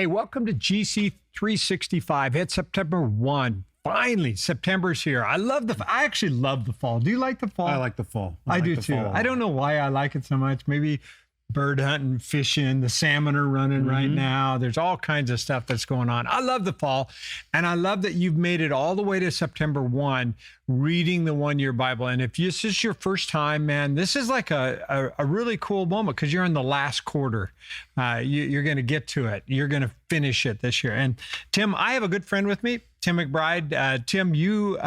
Hey, welcome to GC 365. It's September 1. Finally, September's here. I actually love the fall. Do you like the fall? I like the fall. I do the too. fall. I don't know why I like it so much. Maybe bird hunting, fishing, the salmon are running right now. There's all kinds of stuff that's going on. I love the fall. And I love that you've made it all the way to September 1, reading the one-year Bible. And if this is your first time, man, this is like a really cool moment because you're in the last quarter. You're going to get to it. You're going to finish it this year. And Tim, I have a good friend with me, Tim McBride. Tim, you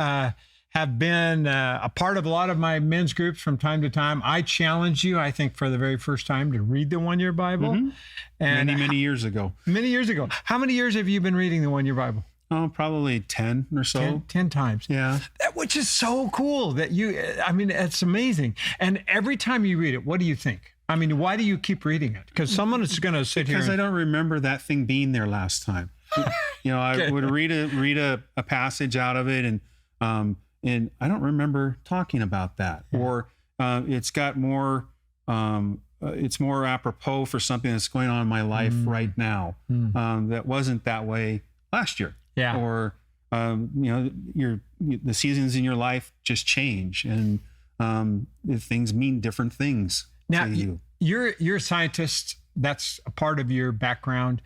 have been a part of a lot of my men's groups from time to time. I challenged you, I think, for the very first time to read the one-year Bible. And many years ago. Many years ago. How many years have you been reading the one-year Bible? Oh, probably 10 or so. 10 times. Yeah. Which is so cool that it's amazing. And every time you read it, what do you think? I mean, why do you keep reading it? Because someone is going to sit here. Because I don't remember that thing being there last time. I would read a passage out of it, and I don't remember talking about that. Yeah. Or it's got more. It's more apropos for something that's going on in my life right now. That wasn't that way last year. Yeah. Or the seasons in your life just change, and things mean different things now, to you. You're a scientist. That's a part of your background,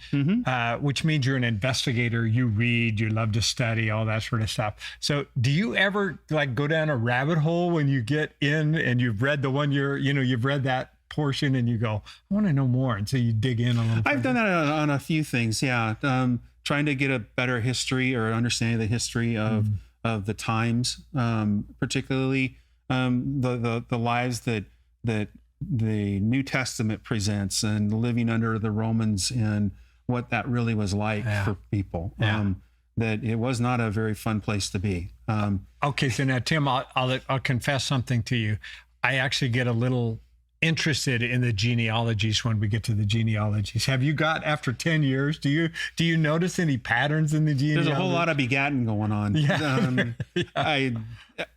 which means you're an investigator. You read, you love to study, all that sort of stuff. So do you ever go down a rabbit hole when you get in and you've read the one you've read that portion and you go, I want to know more. And so you dig in a little. I've done that on a few things. Yeah. Trying to get a better history or understanding of the history of the times, particularly the lives that the New Testament presents, and living under the Romans and what that really was like for people. That it was not a very fun place to be. Okay, so now Tim, I'll confess something to you. I actually get a little interested in the genealogies when we get to the genealogies. Have you got, after 10 years, do you notice any patterns in the genealogy? There's a whole lot of begatting going on. Yeah.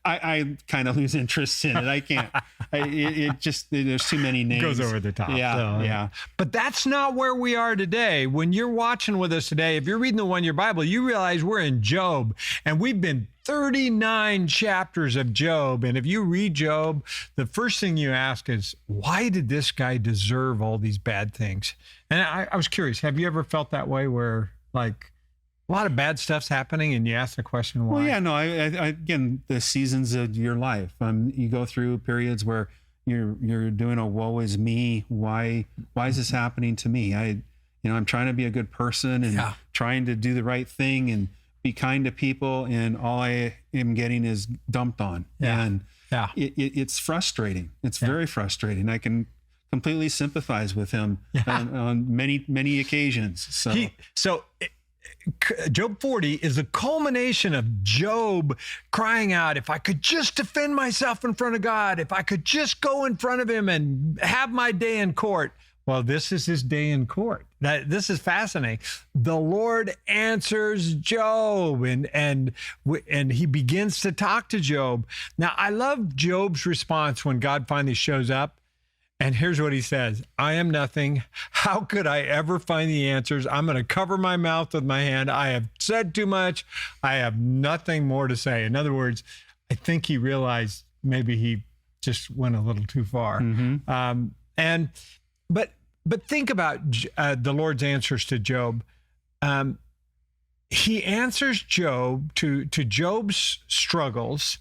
I kind of lose interest in it. I can't. There's too many names. Goes over the top. Yeah, so, yeah. But that's not where we are today. When you're watching with us today, if you're reading the one-year Bible, you realize we're in Job, and we've been 39 chapters of Job. And if you read Job, the first thing you ask is, why did this guy deserve all these bad things? And I was curious, have you ever felt that way where a lot of bad stuff's happening and you ask the question why? Well, yeah, no, I again, the seasons of your life, you go through periods where you're doing a woe is me. Why is this happening to me? I'm trying to be a good person and trying to do the right thing and be kind to people, and all I am getting is dumped on. Yeah. And it's frustrating. It's very frustrating. I can completely sympathize with him on many, many occasions. So Job 40 is the culmination of Job crying out, if I could just defend myself in front of God, if I could just go in front of him and have my day in court. Well, this is his day in court. This is fascinating. The Lord answers Job, and he begins to talk to Job. Now, I love Job's response when God finally shows up. And here's what he says: I am nothing. How could I ever find the answers? I'm going to cover my mouth with my hand. I have said too much. I have nothing more to say. In other words, I think he realized maybe he just went a little too far. But think about the Lord's answers to Job. He answers Job to Job's struggles.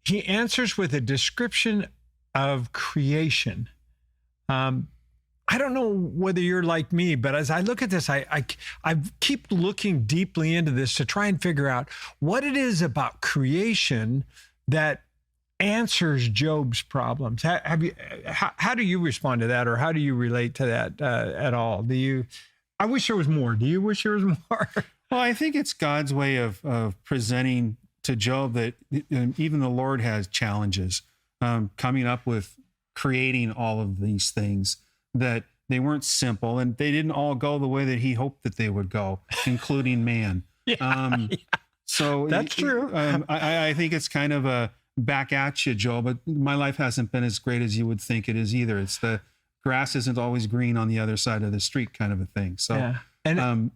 He answers with a description of creation. I don't know whether you're like me, but as I look at this, I keep looking deeply into this to try and figure out what it is about creation that answers Job's problems. How do you respond to that, or how do you relate to that at all? I wish there was more. Do you wish there was more? Well, I think it's God's way of presenting to Job that even the Lord has challenges, coming up with creating all of these things, that they weren't simple and they didn't all go the way that he hoped that they would go, including man. So that's true. I think it's kind of a back at you, Joe, but my life hasn't been as great as you would think it is either. It's the grass isn't always green on the other side of the street kind of a thing. So And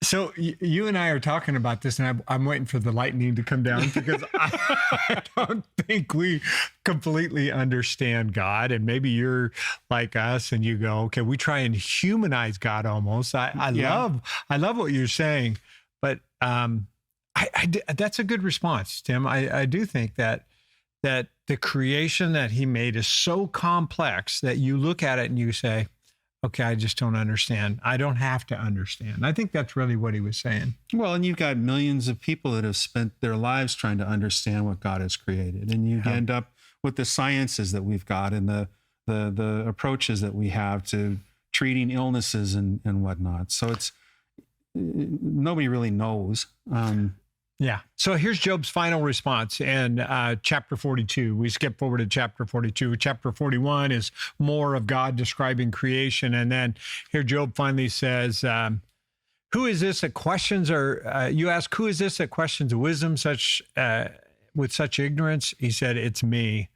so you and I are talking about this, and I'm waiting for the lightning to come down because I don't think we completely understand God. And maybe you're like us, and you go, okay, we try and humanize God almost. I love what you're saying, but that's a good response, Tim. I do think that the creation that He made is so complex that you look at it and you say, okay, I just don't understand. I don't have to understand. I think that's really what he was saying. Well, and you've got millions of people that have spent their lives trying to understand what God has created. And you end up with the sciences that we've got and the approaches that we have to treating illnesses and whatnot. So it's nobody really knows. Yeah. So here's Job's final response in chapter 42. We skip forward to chapter 42. Chapter 41 is more of God describing creation. And then here Job finally says, who is this that questions, or you ask, who is this that questions wisdom with such ignorance? He said, it's me.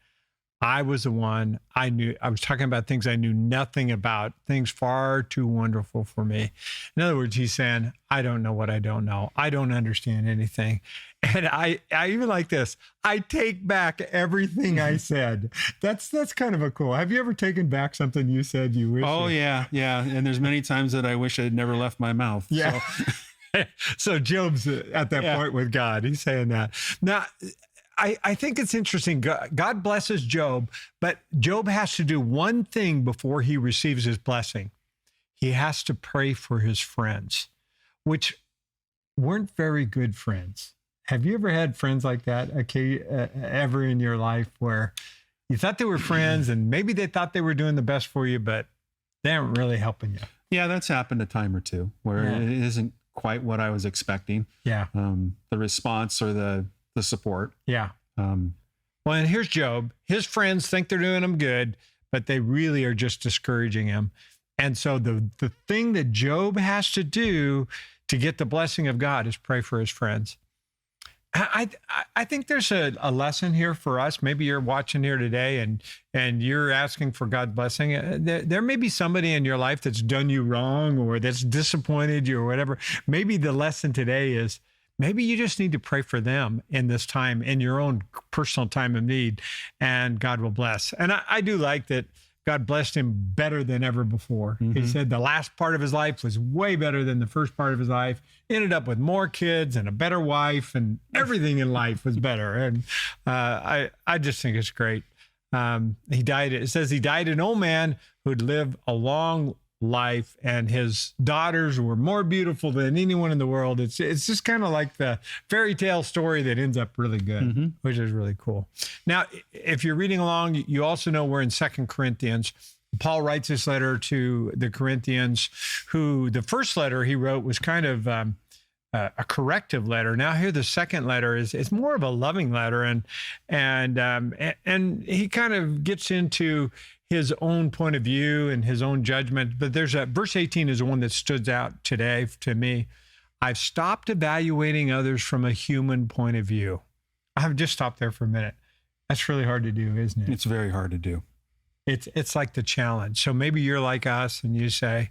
I was the one. I was talking about things I knew nothing about, things far too wonderful for me. In other words, he's saying, I don't know what I don't know. I don't understand anything. And I even like this. I take back everything I said. That's kind of a cool. Have you ever taken back something you said you wish? Oh, yeah. And there's many times that I wish I had never left my mouth. Yeah. So Job's at that point with God. He's saying that. Now, I think it's interesting. God blesses Job, but Job has to do one thing before he receives his blessing. He has to pray for his friends, which weren't very good friends. Have you ever had friends like that ever in your life where you thought they were friends and maybe they thought they were doing the best for you, but they aren't really helping you? Yeah, that's happened a time or two where it isn't quite what I was expecting. Yeah. The response or the support. Yeah. Well, and here's Job. His friends think they're doing him good, but they really are just discouraging him. And so the thing that Job has to do to get the blessing of God is pray for his friends. I think there's a lesson here for us. Maybe you're watching here today and you're asking for God's blessing. There may be somebody in your life that's done you wrong or that's disappointed you or whatever. Maybe the lesson today is, maybe you just need to pray for them in this time, in your own personal time of need, and God will bless. And I do like that God blessed him better than ever before. Mm-hmm. He said the last part of his life was way better than the first part of his life. Ended up with more kids and a better wife, and everything in life was better. And I just think it's great. He died. It says he died an old man who'd lived a long life, and his daughters were more beautiful than anyone in the world. It's just kind of like the fairy tale story that ends up really good, which is really cool. Now, if you're reading along, you also know we're in 2 Corinthians. Paul writes this letter to the Corinthians, who the first letter he wrote was kind of a corrective letter. Now here, the second letter is more of a loving letter, and he kind of gets into his own point of view and his own judgment. But there's verse 18 is the one that stood out today to me. I've stopped evaluating others from a human point of view. I've just stopped there for a minute. That's really hard to do, isn't it? It's very hard to do. It's like the challenge. So maybe you're like us and you say,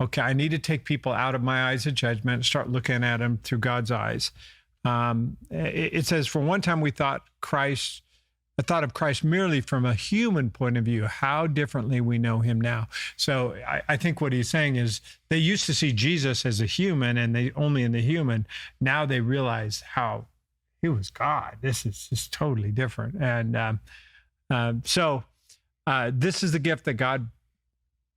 okay, I need to take people out of my eyes of judgment and start looking at them through God's eyes. It says, for one time we thought of Christ merely from a human point of view, how differently we know him now. So I think what he's saying is they used to see Jesus as a human and they only in the human. Now they realize how he was God. This is just totally different. And so this is the gift that God,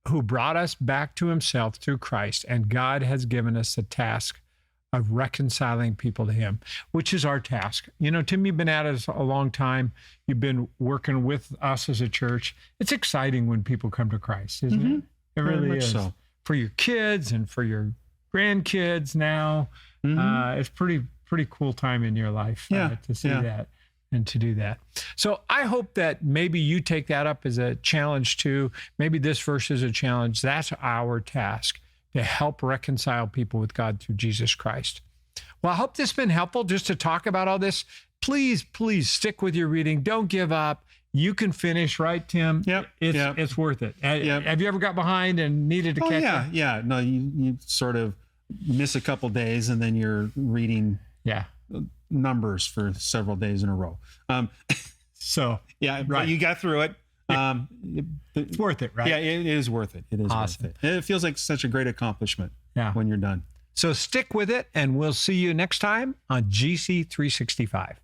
who brought us back to himself through Christ, and God has given us the task of reconciling people to him, which is our task. You know, Tim, you've been at it a long time. You've been working with us as a church. It's exciting when people come to Christ, isn't it? It really is. So. For your kids and for your grandkids now. It's pretty cool time in your life to see that and to do that. So I hope that maybe you take that up as a challenge too. Maybe this verse is a challenge. That's our task, to help reconcile people with God through Jesus Christ. Well, I hope this has been helpful just to talk about all this. Please stick with your reading. Don't give up. you can finish, right, Tim? Yep. It's worth it. Yep. Have you ever got behind and needed to catch up? Yeah. No, you sort of miss a couple days and then you're reading numbers for several days in a row. So right. Right. But you got through it. It's worth it, right? Yeah, it is worth it. It is Awesome. worth it. It feels like such a great accomplishment when you're done. So stick with it, and we'll see you next time on GC 365.